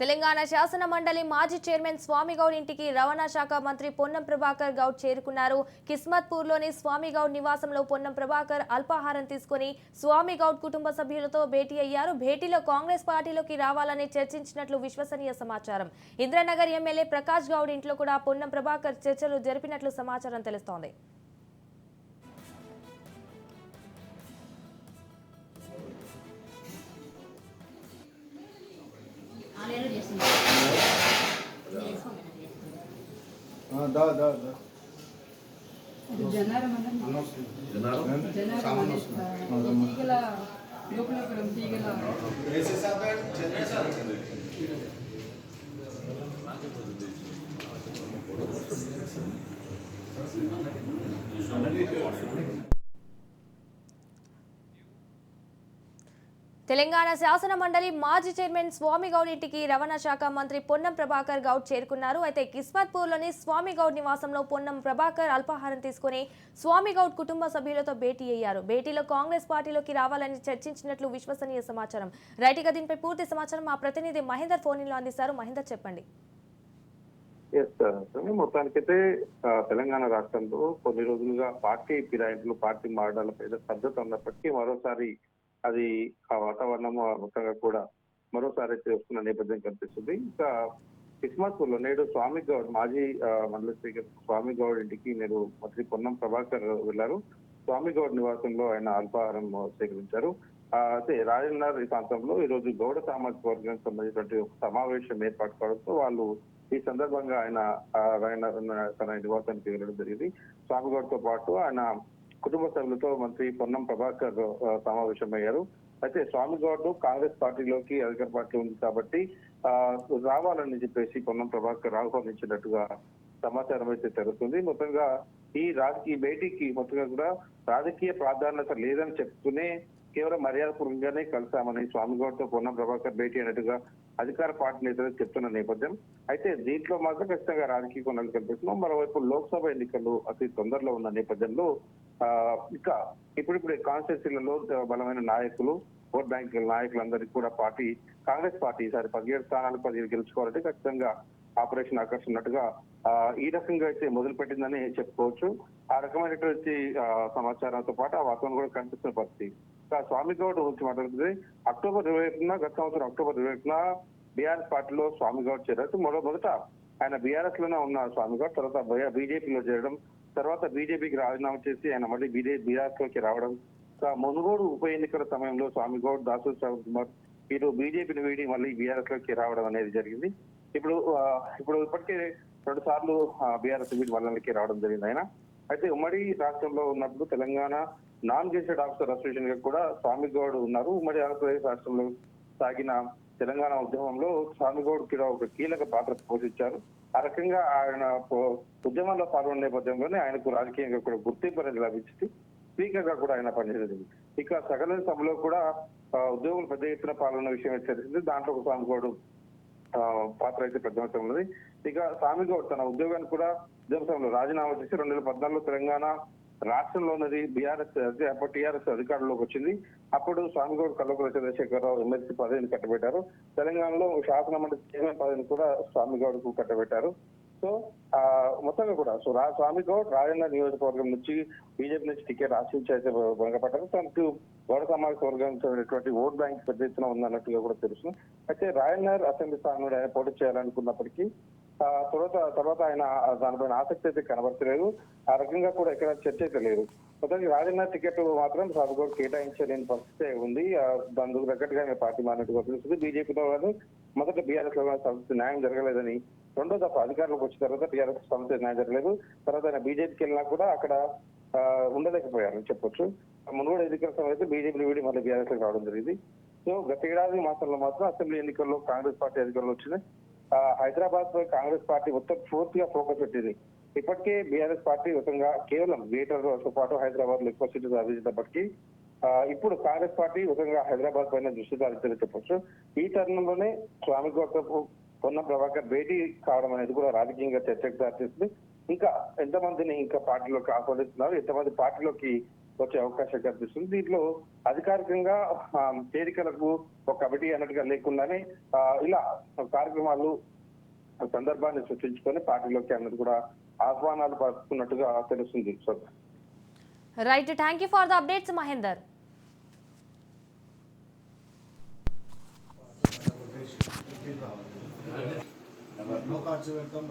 తెలంగాణ శాసన మండలి మాజీ చైర్మన్ స్వామిగౌడ్ ఇంటికి రవాణా శాఖ మంత్రి పొన్నం ప్రభాకర్ గౌడ్ చేరుకున్నారు. కిస్మత్పూర్లోని స్వామిగౌడ్ నివాసంలో పొన్నం ప్రభాకర్ అల్పాహారం తీసుకుని స్వామిగౌడ్ కుటుంబ సభ్యులతో భేటీ అయ్యారు. భేటీలో కాంగ్రెస్ పార్టీలోకి రావాలని చర్చించినట్లు విశ్వసనీయ సమాచారం. ఇంద్రనగర్ ఎమ్మెల్యే ప్రకాష్ గౌడ్ ఇంట్లో కూడా పొన్నం ప్రభాకర్ చర్చలు జరిపినట్లు సమాచారం తెలుస్తోంది. తెలంగాణ శాసన మండలి మాజీ చైర్మన్ స్వామిగౌడ్ ఇంటికి రవాణా శాఖ మంత్రి పొన్నం ప్రభాకర్ గౌడ్ చేరుకున్నారు. అయితే కిస్మత్పూర్లోని స్వామిగౌడ్ నివాసంలో పొన్నం ప్రభాకర్ అల్పాహారం తీసుకుని స్వామిగౌడ్ కుటుంబ సభ్యులతో భేటీ అయ్యారు. భేటీలో కాంగ్రెస్ పార్టీలోకి రావాలని చర్చించినట్లు విశ్వసనీయ సమాచారం. రైట్గా దీనిపై పూర్తి సమాచారం మా ప్రతినిధి మహేందర్ ఫోన్లో అందిస్తారు. మహేందర్, చెప్పండి. మొత్తానికైతే తెలంగాణ రాష్ట్రంలో కొన్ని రోజులుగా పార్టీ ఫిరాయింపులు, పార్టీ మారడాలపై శ్రద్ధత ఉన్నప్పటికీ మరోసారి అది ఆ వాతావరణం మొత్తంగా కూడా మరోసారి వస్తున్న నేపథ్యం కనిపిస్తుంది. ఇంకా కిస్మత్పూర్లో నేడు స్వామిగౌడ్ మాజీ మండలి స్పీకర్ స్వామిగౌడ్ ఇంటికి నేడు మంత్రి పొన్నం ప్రభాకర్ వెళ్లారు. స్వామిగౌడ్ నివాసంలో ఆయన అల్పాహారం స్వీకరించారు. అయితే రాజన్నర్ ఈ ప్రాంతంలో ఈ రోజు గౌడ సామాజిక వర్గానికి సంబంధించినటువంటి ఒక సమావేశం ఏర్పాటు కావడంతో వాళ్ళు ఈ సందర్భంగా ఆయన తన నివాసానికి వెళ్ళడం జరిగింది. స్వామిగౌడ్ తో పాటు ఆయన కుటుంబ సభ్యులతో మంత్రి పొన్నం ప్రభాకర్ సమావేశమయ్యారు. అయితే స్వామిగౌడ్ కాంగ్రెస్ పార్టీలోకి అధికార పార్టీ ఉంది కాబట్టి రావాలని చెప్పేసి పొన్నం ప్రభాకర్ ఆహ్వానించినట్టుగా సమాచారం అయితే జరుగుతుంది. మొత్తంగా ఈ భేటీకి మొత్తంగా కూడా రాజకీయ ప్రాధాన్యత లేదని చెప్తూనే కేవలం మర్యాదపూర్వకంగానే కలిసామని స్వామిగౌడ్ తో పొన్నం ప్రభాకర్ భేటీ అయినట్టుగా అధికార పార్టీ నేతలు చెప్తున్న నేపథ్యం. అయితే దీంట్లో మాత్రం ఖచ్చితంగా రాజకీయ కొనాలు కనిపిస్తున్నాం. మరోవైపు లోక్సభ ఎన్నికలు అతి తొందరలో ఉన్న నేపథ్యంలో ఇంకా ఇప్పుడిప్పుడే కాన్స్టిట్యూన్సీలలో బలమైన నాయకులు, ఓట్ బ్యాంక్ నాయకులందరికీ కూడా కాంగ్రెస్ పార్టీ ఈసారి 17 స్థానాలు 10 గెలుచుకోవాలంటే ఖచ్చితంగా ఆపరేషన్ ఆకర్షించినట్టుగా ఈ రకంగా అయితే మొదలు పెట్టిందని చెప్పుకోవచ్చు. ఆ రకమైనటువంటి సమాచారంతో పాటు ఆ వాతావరణం కూడా కనిపిస్తున్న పరిస్థితి. స్వామిగౌడ్ గురించి మాట్లాడుతుంది. అక్టోబర్ 21 గత సంవత్సరం అక్టోబర్ 21 బీఆర్ఎస్ పార్టీలో స్వామిగౌడ్ చేరారు. మొదట ఆయన బీఆర్ఎస్ లోనే ఉన్న స్వామిగౌడ్ తర్వాత బీజేపీలో చేరడం, తర్వాత బీజేపీకి రాజీనామా చేసి ఆయన మళ్ళీ బీఆర్ఎస్ లోకి రావడం, మునుగోడు ఉప ఎన్నికల సమయంలో స్వామిగౌడ్, దాసరి శ్రవణ్ కుమార్ వీరు బీజేపీని వీడి మళ్ళీ బీఆర్ఎస్ లోకి రావడం అనేది జరిగింది. ఇప్పుడు ఇప్పటికే 2 సార్లు బీఆర్ఎస్ వీడి వాళ్ళకి రావడం జరిగింది ఆయన. అయితే ఉమ్మడి రాష్ట్రంలో ఉన్నప్పుడు Telangana non gazetted officer association గా కూడా స్వామిగౌడ్ ఉన్నారు. ఉమ్మడి ఆంధ్రప్రదేశ్ రాష్ట్రంలో సాగిన తెలంగాణ ఉద్యమంలో స్వామిగౌడ్ కూడా ఒక కీలక పాత్ర పోషించారు. ఆ రకంగా ఆయన ఉద్యమంలో పాల్గొన్న నేపథ్యంలోనే ఆయనకు రాజకీయంగా కూడా గుర్తింపు అనేది లభించింది. స్పీకర్ గా కూడా ఆయన పనిచేయడం. ఇక సకల సభలో కూడా ఉద్యోగులు పెద్ద ఎత్తున పాల్గొన్న విషయం తెలిసింది. దాంట్లో ఒక స్వామిగౌడ్ పాత్ర అయితే పెద్ద ఉన్నది. ఇక స్వామిగౌడ్ తన ఉద్యోగాన్ని కూడా ఉద్యోగంలో రాజీనామా చేసి 2014లో తెలంగాణ రాష్ట్రంలో ఉన్నది బీఆర్ఎస్ అప్పుడు టీఆర్ఎస్ అధికారంలోకి వచ్చింది. అప్పుడు స్వామిగౌడ్ కల్వకుర్తి చంద్రశేఖరరావు ఎమ్మెల్సీ పదవిని కట్టబెట్టారు. తెలంగాణలో శాసన మండలి చైర్మన్ పదవిని కూడా స్వామిగౌడ్ కు కట్టబెట్టారు. సో మొత్తంగా కూడా స్వామిగౌడ్ రాజన్న నియోజకవర్గం నుంచి బీజేపీ నుంచి టికెట్ ఆశించి అయితే భంగపడ్డారు. తనకు గౌడ సామాజిక వర్గానికి ఓట్ బ్యాంక్ పెద్ద ఎత్తున ఉందన్నట్టుగా కూడా తెలుస్తుంది. అయితే రాయన్నర్ అసెంబ్లీ స్థానం ఆయన పోటీ చేయాలనుకున్నప్పటికీ తర్వాత ఆయన దానిపైన ఆసక్తి అయితే కనబరచలేదు. ఆ రకంగా కూడా ఎక్కడ చర్చ అయితే లేదు. మొత్తానికి రాజన్న టికెట్ మాత్రం స్వామిగౌడ్ కేటాయించలేని పరిస్థితి ఉంది. దానికి తగ్గట్టుగా ఆయన పార్టీ మారినట్టుగా తెలుస్తుంది. బీజేపీలో మొదట బీఆర్ఎస్ లో సంస్థ న్యాయం జరగలేదని, రెండో దఫా అధికారంలోకి వచ్చిన తర్వాత టీఆర్ఎస్ సంస్థ న్యాయం జరగలేదు. తర్వాత ఆయన బీజేపీకి వెళ్ళినా కూడా అక్కడ ఉండలేకపోయారని చెప్పొచ్చు. మునుగోడు ఎన్నికల సమయంలో బీజేపీ వీడి మళ్ళీ బీఆర్ఎస్ లో రావడం జరిగింది. సో గత ఏడాది మాసంలో మాత్రం అసెంబ్లీ ఎన్నికల్లో కాంగ్రెస్ పార్టీ అధికారంలో వచ్చింది. హైదరాబాద్ పై కాంగ్రెస్ పార్టీ మొత్తం పూర్తిగా ఫోకస్ పెట్టింది. ఇప్పటికే బీఆర్ఎస్ పార్టీ మొత్తంగా కేవలం గ్రేటర్ తో పాటు హైదరాబాద్ లో ఎక్కువ సీట్లు సాధించినప్పటికీ ఇప్పుడు కాంగ్రెస్ పార్టీ మొత్తంగా హైదరాబాద్ పైన దృష్టి సారించాలని చెప్పొచ్చు. ఈ తరుణంలోనే స్వామిగౌడ్ పొన్నం ప్రభాకర్ భేటీ కావడం అనేది కూడా రాజకీయంగా చర్చకు దారితీస్తుంది. ఇంకా ఎంతమందిని ఇంకా పార్టీలోకి ఆహ్వానిస్తున్నారు, ఎంతమంది పార్టీలోకి వచ్చే అవకాశం కనిపిస్తుంది. దీంట్లో అధికారికంగా చేరికలకు ఒక కమిటీ అన్నట్టుగా లేకుండానే ఇలా కార్యక్రమాలు సందర్భాన్ని సృష్టించుకొని పార్టీలోకి అన్నది కూడా ఆహ్వానాలు పరుస్తున్నట్టుగా తెలుస్తుంది. Right, thank you for the updates Mahender. No cards, welcome.